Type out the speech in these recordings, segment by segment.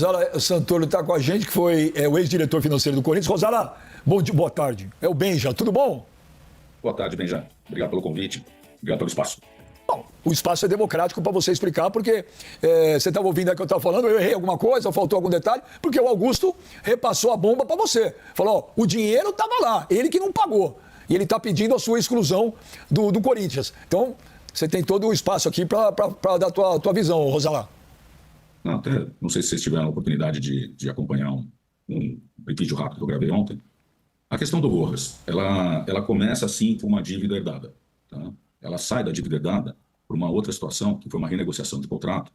Rosala Santoro está com a gente, que foi o ex-diretor financeiro do Corinthians. Rosala, boa tarde. É o Benja, tudo bom? Boa tarde, Benja. Obrigado pelo convite, obrigado pelo espaço. Bom, o espaço é democrático para você explicar, porque você estava ouvindo aí que eu estava falando, eu errei alguma coisa, faltou algum detalhe, porque o Augusto repassou a bomba para você. Falou, ó, o dinheiro estava lá, ele que não pagou. E ele está pedindo a sua exclusão do Corinthians. Então, você tem todo o espaço aqui para dar a tua visão, Rosala. Não, até, não sei se vocês tiveram a oportunidade de acompanhar um vídeo rápido que eu gravei ontem. A questão do Rojas, ela começa assim com uma dívida herdada. Tá? Ela sai da dívida herdada por uma outra situação, que foi uma renegociação de contrato,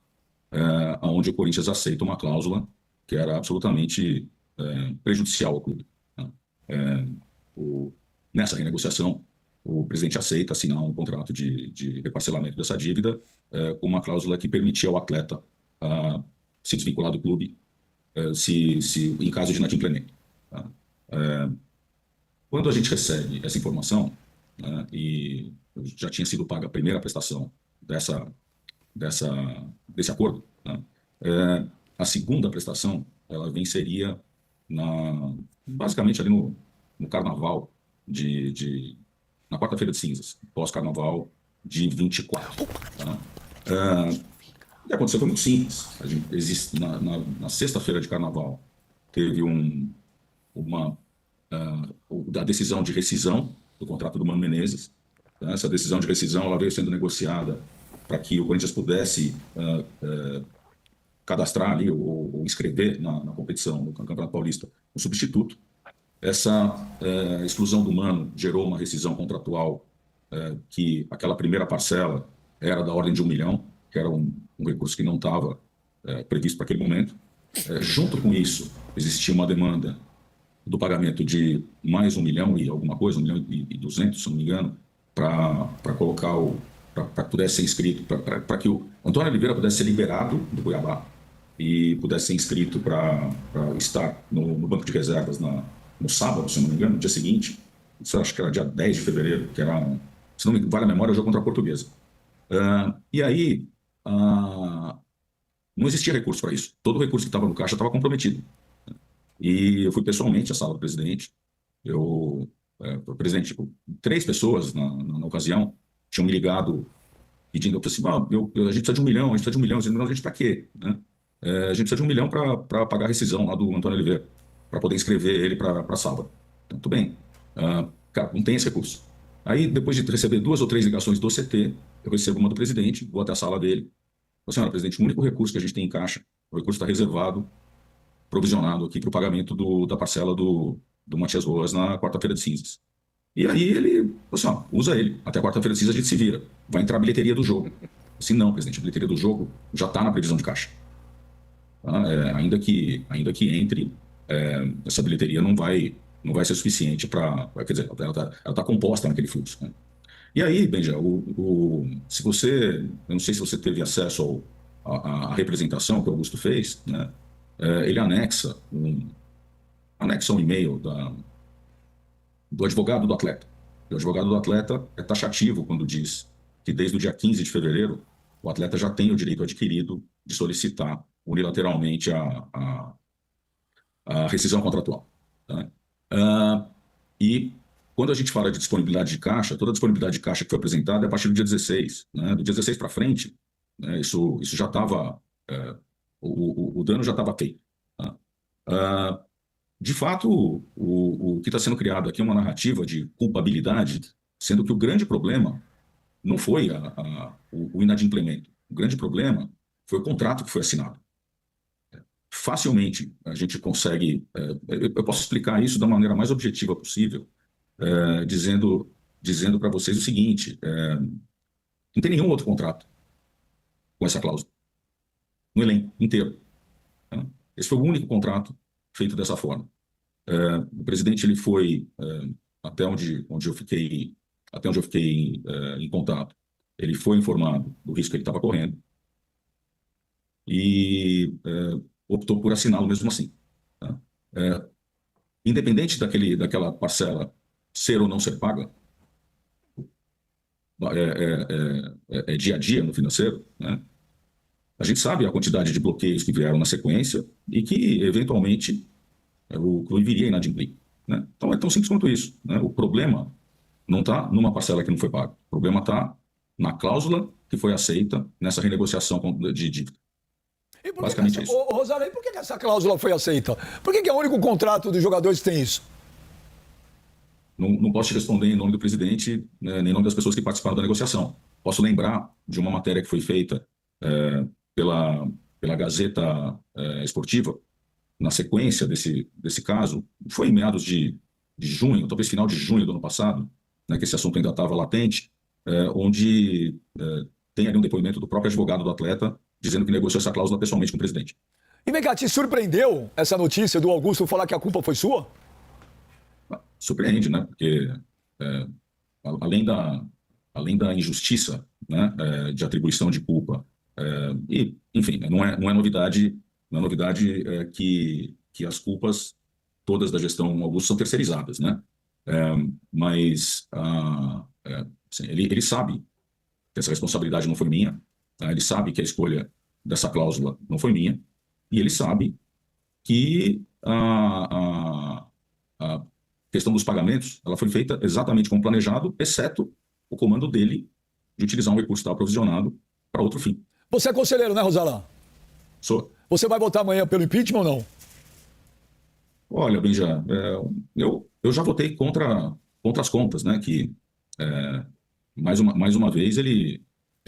onde o Corinthians aceita uma cláusula que era absolutamente prejudicial ao clube. Tá? Nessa renegociação, o presidente aceita assinar um contrato de reparcelamento dessa dívida com uma cláusula que permitia ao atleta se desvincular do clube em caso de inadimplemento. Tá? Quando a gente recebe essa informação, né, e já tinha sido paga a primeira prestação desse acordo, né, a segunda prestação ela venceria basicamente ali no carnaval na quarta-feira de cinzas, pós-carnaval de 24. Tá? O que aconteceu foi muito simples. Na sexta-feira de carnaval teve a decisão de rescisão do contrato do Mano Menezes. Tá? Essa decisão de rescisão ela veio sendo negociada para que o Corinthians pudesse cadastrar ali ou inscrever na competição, no Campeonato Paulista, um substituto. Essa exclusão do Mano gerou uma rescisão contratual que aquela primeira parcela era da ordem de 1 milhão, que era um recurso que não estava previsto para aquele momento. Junto com isso, existia uma demanda do pagamento de mais 1 milhão e alguma coisa, 1 milhão e 200, se não me engano, para colocar para que pudesse ser inscrito, para que o Antônio Oliveira pudesse ser liberado do Cuiabá e pudesse ser inscrito para estar no banco de reservas no sábado, se não me engano, no dia seguinte. Isso acho que era dia 10 de fevereiro, que era, se não me vale a memória, o jogo contra a Portuguesa. E aí, não existia recurso para isso. Todo o recurso que estava no caixa estava comprometido. E eu fui pessoalmente à sala do presidente. O presidente, tipo, 3 pessoas na ocasião tinham me ligado pedindo, eu falei assim, a gente precisa de 1 milhão, a gente precisa de 1 milhão. Eu disse, a gente para quê? Né? A gente precisa de 1 milhão para pagar a rescisão lá do Antônio Oliveira, para poder inscrever ele para sábado. Então, tudo bem. Cara, não tem esse recurso. Aí, depois de receber 2 ou 3 ligações do CT, eu recebo uma do presidente, vou até a sala dele. Falei, senhora, presidente, o único recurso que a gente tem em caixa, o recurso está reservado, provisionado aqui para o pagamento da parcela do Matias Rojas na quarta-feira de cinzas. E aí ele falou assim, usa ele. Até a quarta-feira de cinzas a gente se vira. Vai entrar a bilheteria do jogo. Assim, não, presidente, a bilheteria do jogo já está na previsão de caixa. Tá? Ainda que entre, essa bilheteria não vai ser suficiente para... Quer dizer, ela está composta naquele fluxo. Né? E aí, Benja, se você... Eu não sei se você teve acesso à representação que o Augusto fez, né? Ele anexa um e-mail do advogado do atleta. O advogado do atleta é taxativo quando diz que desde o dia 15 de fevereiro o atleta já tem o direito adquirido de solicitar unilateralmente a rescisão contratual. Tá? E quando a gente fala de disponibilidade de caixa, toda a disponibilidade de caixa que foi apresentada é a partir do dia 16. Né? Do dia 16 para frente, né, isso já estava... o dano já estava feito. Tá? De fato, o que está sendo criado aqui é uma narrativa de culpabilidade, sendo que o grande problema não foi o inadimplemento. O grande problema foi o contrato que foi assinado. Facilmente a gente consegue... eu posso explicar isso da maneira mais objetiva possível, dizendo para vocês o seguinte, não tem nenhum outro contrato com essa cláusula, no elenco inteiro. Tá? Esse foi o único contrato feito dessa forma. O presidente ele foi até onde eu fiquei em contato. Ele foi informado do risco que ele estava correndo e optou por assiná-lo mesmo assim. Tá? Independente daquela parcela ser ou não ser paga, dia a dia no financeiro, né? a gente sabe a quantidade de bloqueios que vieram na sequência e que, eventualmente, o clube viria a inadimplir, né? Então é tão simples quanto isso, né? O problema não está numa parcela que não foi paga. O problema está na cláusula que foi aceita nessa renegociação de dívida. E por que Basicamente é isso. Rosário, e por que essa cláusula foi aceita? Por que é o único contrato dos jogadores que tem isso? Não posso te responder em nome do presidente, né, nem em nome das pessoas que participaram da negociação. Posso lembrar de uma matéria que foi feita pela Gazeta Esportiva, na sequência desse caso, foi em meados de junho, talvez final de junho do ano passado, né, que esse assunto ainda estava latente, onde tem ali um depoimento do próprio advogado do atleta, dizendo que negociou essa cláusula pessoalmente com o presidente. E vem cá, te surpreendeu essa notícia do Augusto falar que a culpa foi sua? Surpreende, né? Porque além da injustiça, né, de atribuição de culpa, e, enfim, não é novidade, que as culpas todas da gestão Augusto são terceirizadas, né? Mas assim, ele sabe que essa responsabilidade não foi minha, tá? Ele sabe que a escolha dessa cláusula não foi minha, e ele sabe que a questão dos pagamentos ela foi feita exatamente como planejado, exceto o comando dele de utilizar um recurso que estava provisionado para outro fim. Você é conselheiro, né, Rosalá? Sou. Você vai votar amanhã pelo impeachment ou não? Olha, Benja, eu já votei contra as contas, né? Que mais uma vez ele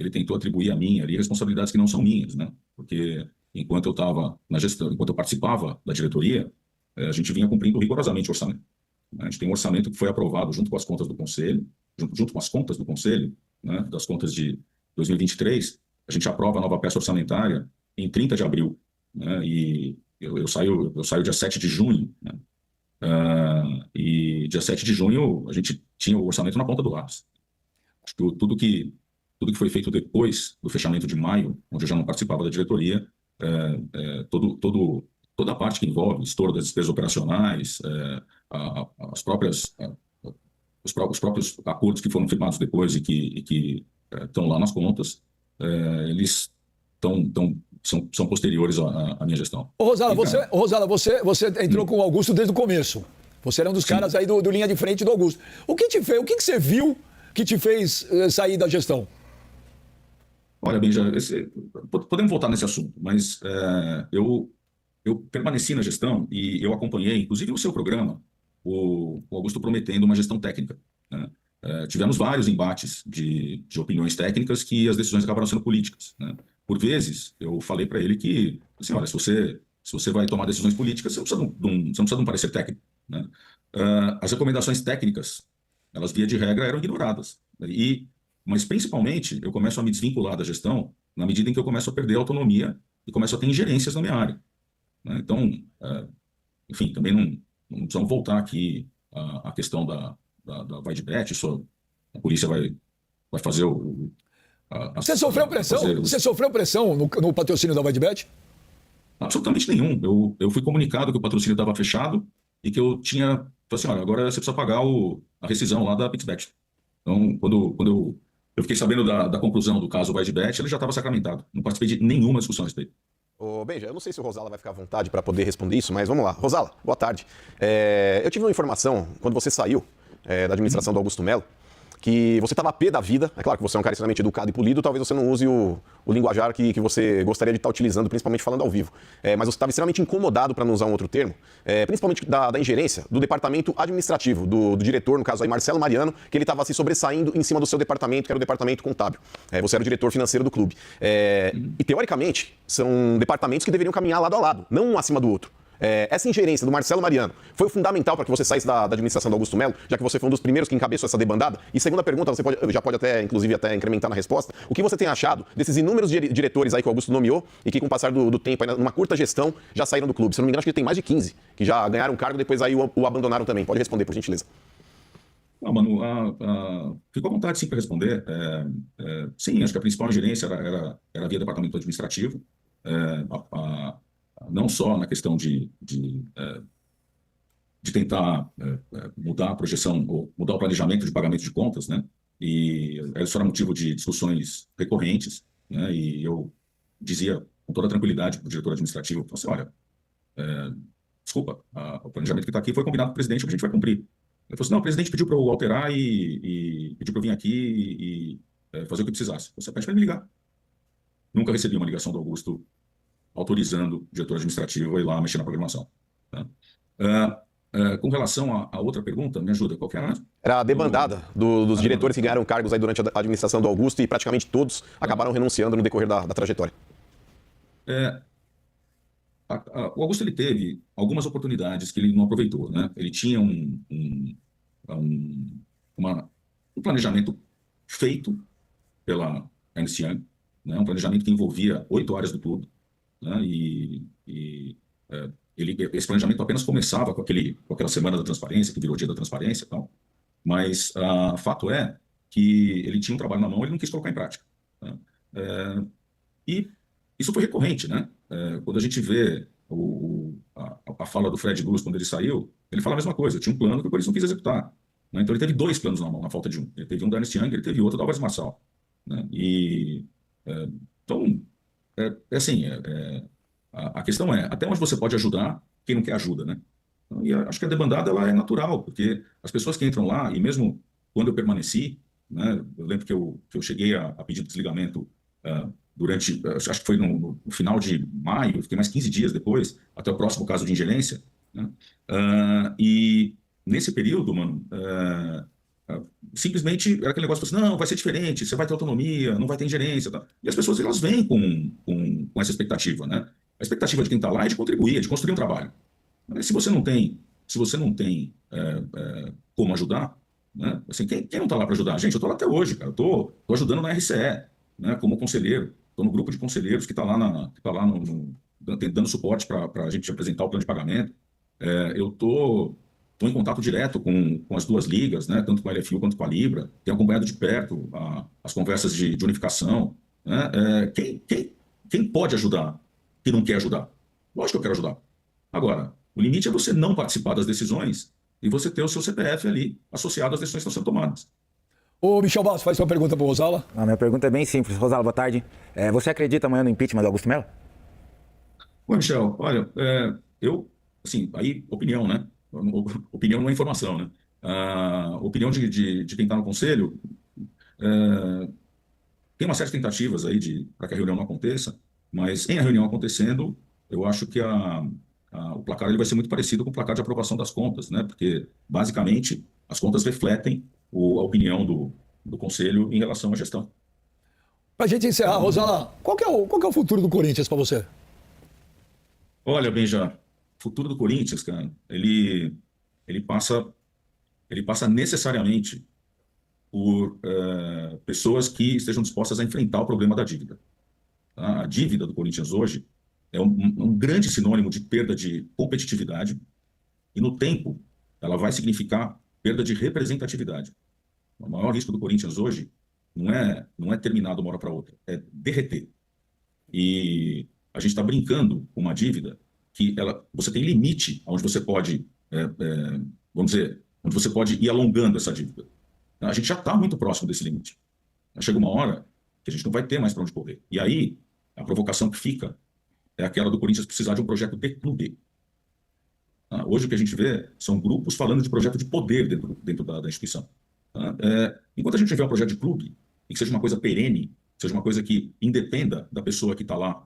tentou atribuir a mim ali responsabilidades que não são minhas, né? Porque enquanto eu estava na gestão, enquanto eu participava da diretoria, a gente vinha cumprindo rigorosamente o orçamento. A gente tem um orçamento que foi aprovado junto com as contas do Conselho, junto com as contas do Conselho, né, das contas de 2023, a gente aprova a nova peça orçamentária em 30 de abril, né, e eu saio dia 7 de junho, né, e dia 7 de junho a gente tinha o orçamento na ponta do lápis. Acho que tudo que foi feito depois do fechamento de maio, onde eu já não participava da diretoria, toda a parte que envolve estouro das despesas operacionais, os próprios acordos que foram firmados depois e que estão lá nas contas, eles são posteriores à minha gestão. Rosala, você entrou com o Augusto desde o começo. Você era um dos caras aí do linha de frente do Augusto. O que você viu que te fez sair da gestão? Olha, Benja, podemos voltar nesse assunto, mas eu permaneci na gestão e eu acompanhei, inclusive no seu programa, o Augusto prometendo uma gestão técnica, né? Tivemos vários embates de opiniões técnicas que as decisões acabaram sendo políticas, né? Por vezes, eu falei para ele que, assim, olha, se você vai tomar decisões políticas, você não precisa de um parecer técnico, né? As recomendações técnicas, elas via de regra eram ignoradas, mas principalmente eu começo a me desvincular da gestão na medida em que eu começo a perder a autonomia e começo a ter ingerências na minha área, né? Então, enfim, também não precisamos voltar aqui à questão da VaidBet. A polícia vai fazer Você sofreu pressão? Você sofreu pressão no patrocínio da VaidBet? Absolutamente nenhum. Eu fui comunicado que o patrocínio estava fechado e que eu tinha... Falei assim, olha, agora você precisa pagar a rescisão lá da PixBet. Então, quando eu fiquei sabendo da conclusão do caso VaidBet, ele já estava sacramentado. Não participei de nenhuma discussão a respeito. Ô, Benja, eu não sei se o Rosala vai ficar à vontade para poder responder isso, mas vamos lá. Rosala, boa tarde. Eu tive uma informação, quando você saiu da administração do Augusto Melo, que você estava pé da vida. É claro que você é um cara extremamente educado e polido, talvez você não use o linguajar que você gostaria de estar utilizando, principalmente falando ao vivo. Mas você estava extremamente incomodado, para não usar um outro termo, principalmente da ingerência do departamento administrativo, do diretor, no caso aí, Marcelo Mariano, que ele estava se sobressaindo em cima do seu departamento, que era o departamento contábil. Você era o diretor financeiro do clube. E, teoricamente, são departamentos que deveriam caminhar lado a lado, não um acima do outro. Essa ingerência do Marcelo Mariano foi fundamental para que você saísse da administração do Augusto Melo, já que você foi um dos primeiros que encabeçou essa debandada? E segunda pergunta, você já pode até, inclusive, até incrementar na resposta. O que você tem achado desses inúmeros diretores aí que o Augusto nomeou e que, com o passar do tempo, aí, numa curta gestão, já saíram do clube? Se não me engano, acho que tem mais de 15 que já ganharam um cargo e depois aí o abandonaram também. Pode responder, por gentileza. Não, Manu, ficou à vontade sim para responder. Sim, acho que a principal ingerência era via departamento administrativo. Não só na questão de tentar mudar a projeção, ou mudar o planejamento de pagamento de contas, né? E isso era motivo de discussões recorrentes, né? E eu dizia com toda tranquilidade para o diretor administrativo, falou assim, olha, desculpa, o planejamento que está aqui foi combinado com o presidente, que a gente vai cumprir. Ele falou assim, não, o presidente pediu para eu alterar e pediu para eu vir aqui e fazer o que precisasse. Você pede para ele me ligar. Nunca recebi uma ligação do Augusto autorizando o diretor administrativo a ir lá mexer na programação. Tá? Com relação à outra pergunta, me ajuda, qual que era? Era a debandada dos diretores que ganharam cargos aí durante a administração do Augusto e praticamente todos acabaram renunciando no decorrer da trajetória. O Augusto ele teve algumas oportunidades que ele não aproveitou, né? Ele tinha um planejamento feito pela Ernst Young, né? Um planejamento que envolvia 8 áreas do clube, né? Esse planejamento apenas começava com aquela semana da transparência, que virou dia da transparência e tal, mas fato é que ele tinha um trabalho na mão e ele não quis colocar em prática, né? E isso foi recorrente, né? Quando a gente vê a fala do Fred Luz quando ele saiu, ele fala a mesma coisa, tinha um plano que o Corinthians não quis executar, né? Então ele teve 2 planos na mão, na falta de um. Ele teve um da Ernst Young, ele teve outro da Álvares Marçal, né? Então, assim, a questão é, até onde você pode ajudar quem não quer ajuda, né? E acho que a debandada ela é natural, porque as pessoas que entram lá, e mesmo quando eu permaneci, né, eu lembro que eu cheguei a pedir desligamento durante, acho que foi no final de maio, fiquei mais 15 dias depois, até o próximo caso de ingerência, né? E nesse período, mano, simplesmente era aquele negócio assim, não, vai ser diferente, você vai ter autonomia, não vai ter ingerência, tá? E as pessoas, elas vêm com essa expectativa, né? A expectativa de quem está lá é de contribuir, é de construir um trabalho. Mas se você não tem como ajudar, né? Assim, quem não está lá para ajudar? Gente, eu estou lá até hoje, cara, eu estou ajudando na RCE, né, como conselheiro, estou no grupo de conselheiros que está lá, dando suporte para a gente apresentar o plano de pagamento. Eu estou em contato direto com as 2 ligas, né, tanto com a LFU quanto com a Libra, tenho acompanhado de perto as conversas de unificação, né? Quem pode ajudar que não quer ajudar? Lógico que eu quero ajudar. Agora, o limite é você não participar das decisões e você ter o seu CPF ali associado às decisões que estão sendo tomadas. Ô, Michel Bastos, faz sua pergunta para o Rosala. A minha pergunta é bem simples. Rosala, boa tarde. Você acredita amanhã no impeachment do Augusto Melo? Oi, Michel. Olha, eu, assim, aí, opinião, né? Opinião não é informação, né? Opinião de quem está no conselho, tem uma série de tentativas aí para que a reunião não aconteça, mas em a reunião acontecendo, eu acho que o placar ele vai ser muito parecido com o placar de aprovação das contas, né? Porque, basicamente, as contas refletem a opinião do Conselho em relação à gestão. Para a gente encerrar, Rosala, qual que é o futuro do Corinthians para você? Olha, Benja, o futuro do Corinthians, cara, ele passa necessariamente por pessoas que estejam dispostas a enfrentar o problema da dívida. Tá? A dívida do Corinthians hoje é um grande sinônimo de perda de competitividade e, no tempo, ela vai significar perda de representatividade. O maior risco do Corinthians hoje não é terminar de uma hora para outra, é derreter. E a gente está brincando com uma dívida que você tem limite onde você pode, vamos dizer, onde você pode ir alongando essa dívida. A gente já está muito próximo desse limite. Chega uma hora que a gente não vai ter mais para onde correr. E aí, a provocação que fica é aquela do Corinthians precisar de um projeto de clube. Hoje o que a gente vê são grupos falando de projeto de poder dentro da instituição. Enquanto a gente tiver um projeto de clube, e que seja uma coisa perene, seja uma coisa que independa da pessoa que está lá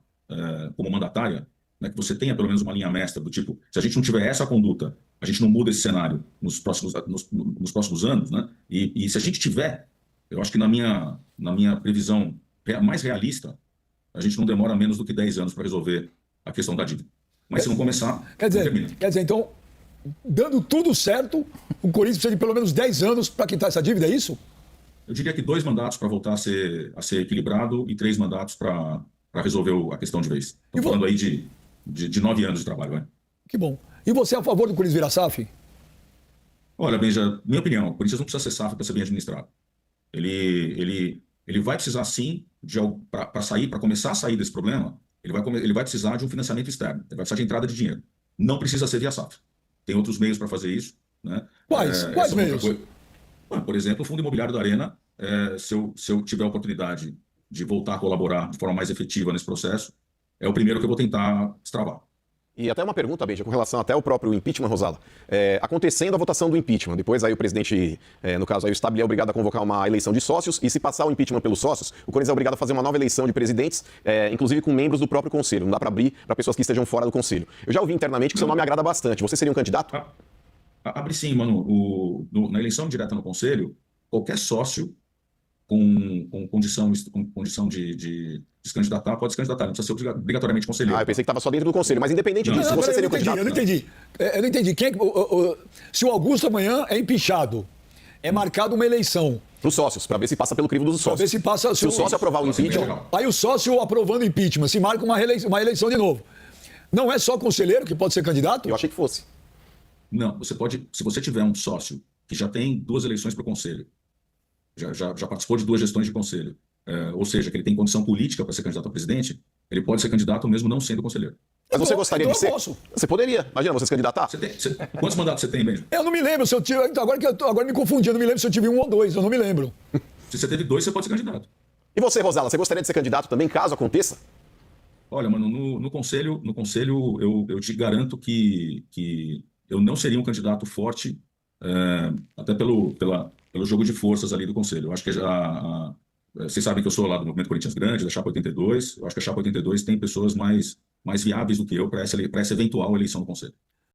como mandatária, né, que você tenha pelo menos uma linha mestra do tipo, se a gente não tiver essa conduta, a gente não muda esse cenário nos próximos anos, né? E se a gente tiver, eu acho que na minha previsão mais realista, a gente não demora menos do que 10 anos para resolver a questão da dívida. Mas se não começar, quer dizer, então, dando tudo certo, o Corinthians precisa de pelo menos 10 anos para quitar essa dívida, é isso? Eu diria que 2 mandatos para voltar a ser equilibrado e 3 mandatos para resolver a questão de vez. Estamos falando aí de 9 anos de trabalho. Né? Que bom. E você é a favor do Corinthians virar SAF? Olha, Benja, minha opinião, o Corinthians não precisa ser SAF para ser bem administrado. Ele vai precisar, sim, para começar a sair desse problema, ele vai precisar de um financiamento externo, ele vai precisar de entrada de dinheiro. Não precisa ser via SAF. Tem outros meios para fazer isso. Né? Quais meios? Por exemplo, o Fundo Imobiliário da Arena, se eu tiver a oportunidade de voltar a colaborar de forma mais efetiva nesse processo, é o primeiro que eu vou tentar destravar. E até uma pergunta, Benja, com relação até ao próprio impeachment, Rosala. Acontecendo a votação do impeachment, depois aí o presidente, no caso aí o Stabile, é obrigado a convocar uma eleição de sócios, e se passar o impeachment pelos sócios, o Corinthians é obrigado a fazer uma nova eleição de presidentes, inclusive com membros do próprio conselho. Não dá para abrir para pessoas que estejam fora do conselho. Eu já ouvi internamente que seu nome agrada bastante. Você seria um candidato? Abre sim, mano. Na eleição direta no conselho, qualquer sócio com condição de se candidatar pode se candidatar, não precisa ser obrigatoriamente conselheiro. Eu pensei que estava só dentro do conselho, mas independente disso, você seria um candidato? Eu não entendi. Eu não entendi. Se o Augusto amanhã é empichado, é marcada uma eleição. Para os sócios, para ver se passa pelo crivo dos sócios. Ver se passa, se o sócio aprovar o impeachment... Aí o sócio aprovando o impeachment, se marca uma eleição de novo. Não é só conselheiro que pode ser candidato? Eu achei que fosse. Não, você pode... Se você tiver um sócio que já tem 2 eleições para o conselho, já participou de 2 gestões de conselho, ou seja, que ele tem condição política para ser candidato a presidente, ele pode ser candidato mesmo não sendo conselheiro. Mas você gostaria de ser? Posso. Você poderia. Imagina, você se candidatar. Quantos mandatos você tem, Benjamin? Eu não me lembro se eu tive... Então, agora me confundi, eu não me lembro se eu tive 1 ou 2, eu não me lembro. Se você teve 2, você pode ser candidato. E você, Rosala, você gostaria de ser candidato também, caso aconteça? Olha, mano, no conselho eu te garanto que eu não seria um candidato forte, até pelo jogo de forças ali do conselho. Eu acho que vocês sabem que eu sou lá do Movimento Corinthians Grande, da Chapa 82. Eu acho que a Chapa 82 tem pessoas mais viáveis do que eu para essa eventual eleição do conselho.